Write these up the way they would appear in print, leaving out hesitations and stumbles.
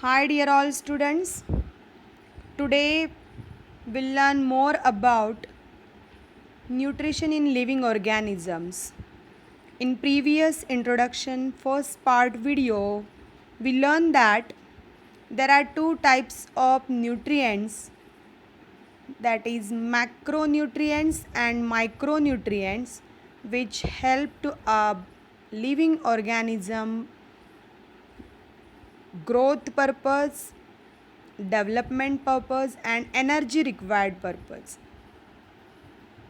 Hi dear all students. Today we'll learn more about nutrition in living organisms. In previous introduction first part video, we learned that there are two types of nutrients, that is macronutrients and micronutrients, which help to a living organism growth purpose, development purpose and energy required purpose.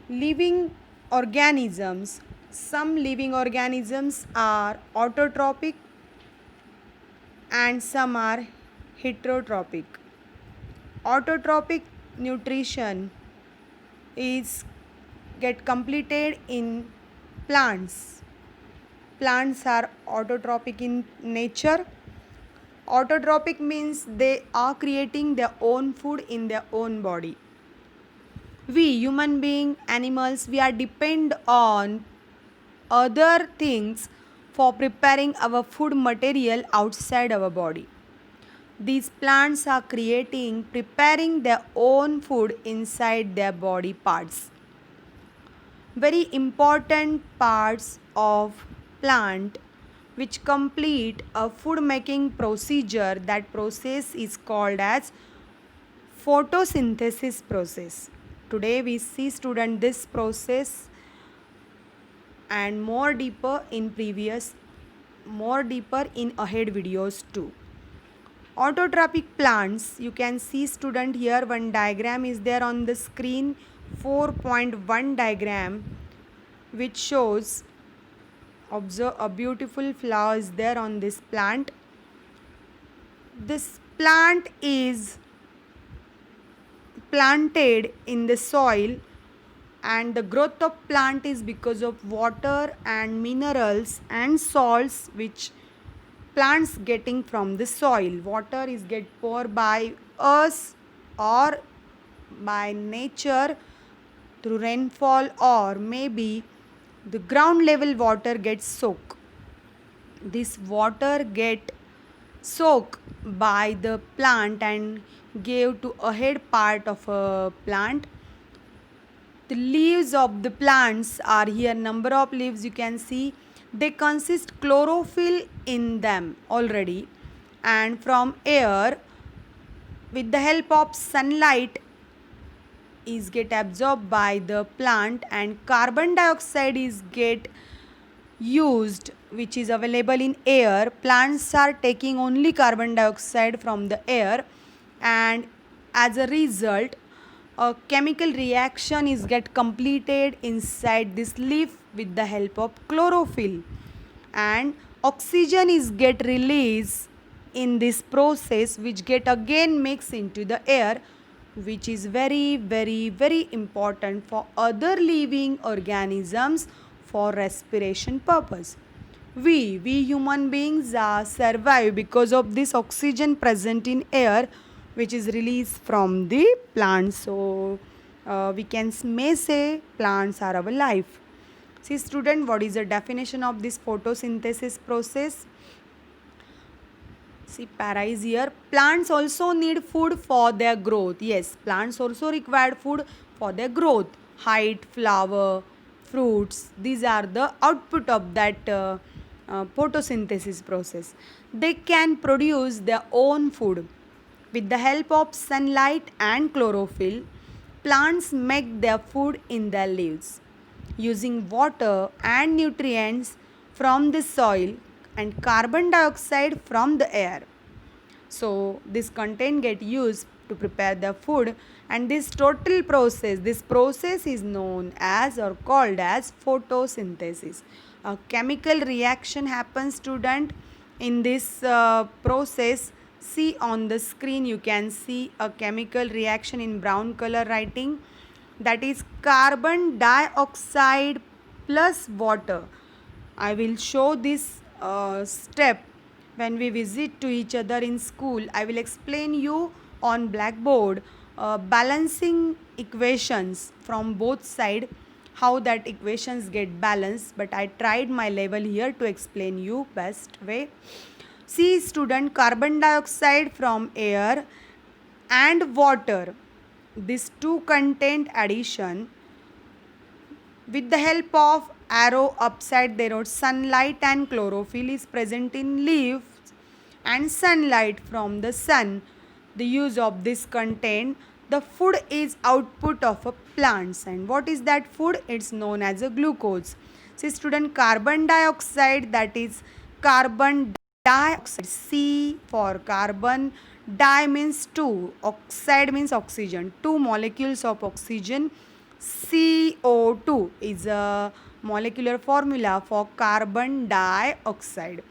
Living organisms, some living organisms are autotrophic and some are heterotrophic. Autotrophic nutrition is get completed in plants. Plants are autotrophic in nature. Autotrophic means they are creating their own food in their own body. We human being, animals, we are depend on other things for preparing our food material outside our body. These plants are preparing their own food inside their body parts. Very important parts of plant which complete a food making procedure. That process is called as photosynthesis process. Today we see student this process and more deeper in ahead videos too. Autotrophic plants, you can see student here one diagram is there on the screen, 4.1 diagram, which shows, observe, a beautiful flower is there on this plant. This plant is planted in the soil and the growth of plant is because of water and minerals and salts which plants getting from the soil. Water is get poured by us or by nature through rainfall, or maybe the ground level water gets soaked. This water get soaked by the plant and gave to a head part of a plant. The leaves of the plants are here, number of leaves you can see. They consist chlorophyll in them already, and from air with the help of sunlight is get absorbed by the plant, and carbon dioxide is get used which is available in air. Plants are taking only carbon dioxide from the air, and as a result a chemical reaction is get completed inside this leaf with the help of chlorophyll, and oxygen is get released in this process which get again mixed into the air, which is very important for other living organisms for respiration purpose. We human beings are survive because of this oxygen present in air which is released from the plants. So we may say plants are our life. See student, what is the definition of this photosynthesis process? See, para is here. Plants also need food for their growth. Yes, plants also require food for their growth. Height, flower, fruits. These are the output of that photosynthesis process. They can produce their own food. With the help of sunlight and chlorophyll, plants make their food in their leaves. Using water and nutrients from the soil and carbon dioxide from the air. So this content get used to prepare the food, and this process is known as or called as photosynthesis. A chemical reaction happens student in this process. See on the screen you can see a chemical reaction in brown color writing, that is carbon dioxide plus water. I will show this step when we visit to each other in school. I will explain you on blackboard balancing equations from both side, how that equations get balanced, but I tried my level here to explain you best way. See student, carbon dioxide from air and water. These two content addition with the help of arrow upside they wrote sunlight and chlorophyll is present in leaves and sunlight from the sun. The use of this content, the food is output of a plants, and what is that food? It's known as a glucose. See student, carbon dioxide, that is carbon dioxide. C for carbon, di means two, oxide means oxygen, two molecules of oxygen. CO2 is a molecular formula for carbon dioxide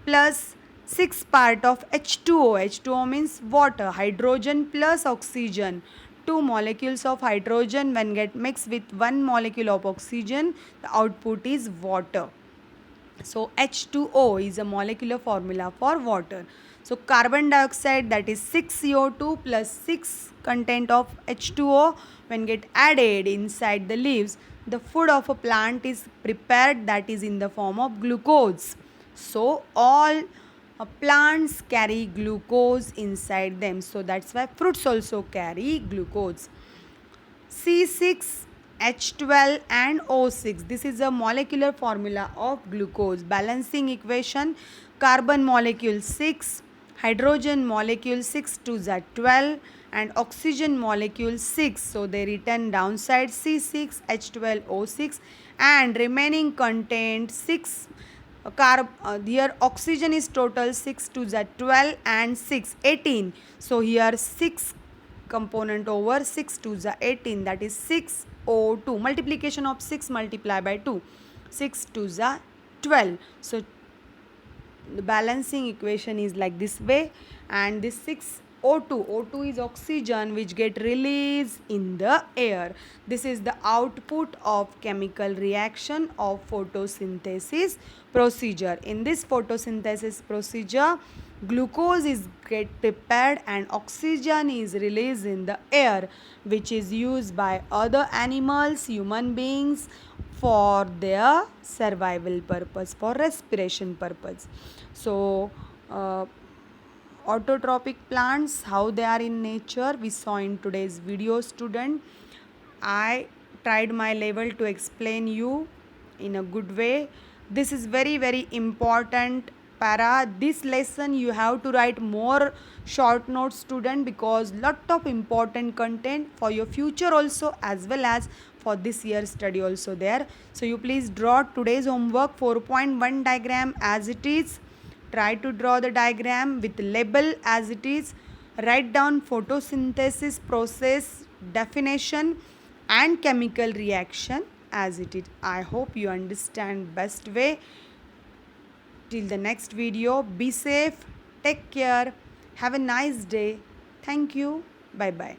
plus 6 part of H2O. H2O means water. Hydrogen plus oxygen. Two molecules of hydrogen when get mixed with one molecule of oxygen, the output is water. So H2O is a molecular formula for water. So carbon dioxide, that is 6 CO2 plus 6 content of H2O when get added inside the leaves, the food of a plant is prepared, that is in the form of glucose. So all plants carry glucose inside them. So that's why fruits also carry glucose. C6H12 and O6. This is a molecular formula of glucose. Balancing equation, carbon molecule 6, hydrogen molecule 6 to Z12 and oxygen molecule 6. So they written downside C6H12O6 and remaining content 6. Here oxygen is total 6 to Z12 and 6, 18. So here 6 component over 6 to the 18, that is 6O2. Multiplication of 6 multiplied by 2, 6 to the 12. So the balancing equation is like this way, and this 6O2, O2 is oxygen which get released in the air. This is the output of chemical reaction of photosynthesis procedure. In this photosynthesis procedure, glucose is get prepared and oxygen is released in the air, which is used by other animals, human beings, for their survival purpose, for respiration purpose. So autotrophic plants, how they are in nature, we saw in today's video student. I tried my level to explain you in a good way. This is very important para. This lesson you have to write more short notes student, because lot of important content for your future also as well as for this year's study also there. So you please draw today's homework 4.1 diagram as it is. Try to draw the diagram with label as it is. Write down photosynthesis process definition and chemical reaction as it is. I hope you understand best way. Till the next video, be safe, take care, have a nice day. Thank you. Bye bye.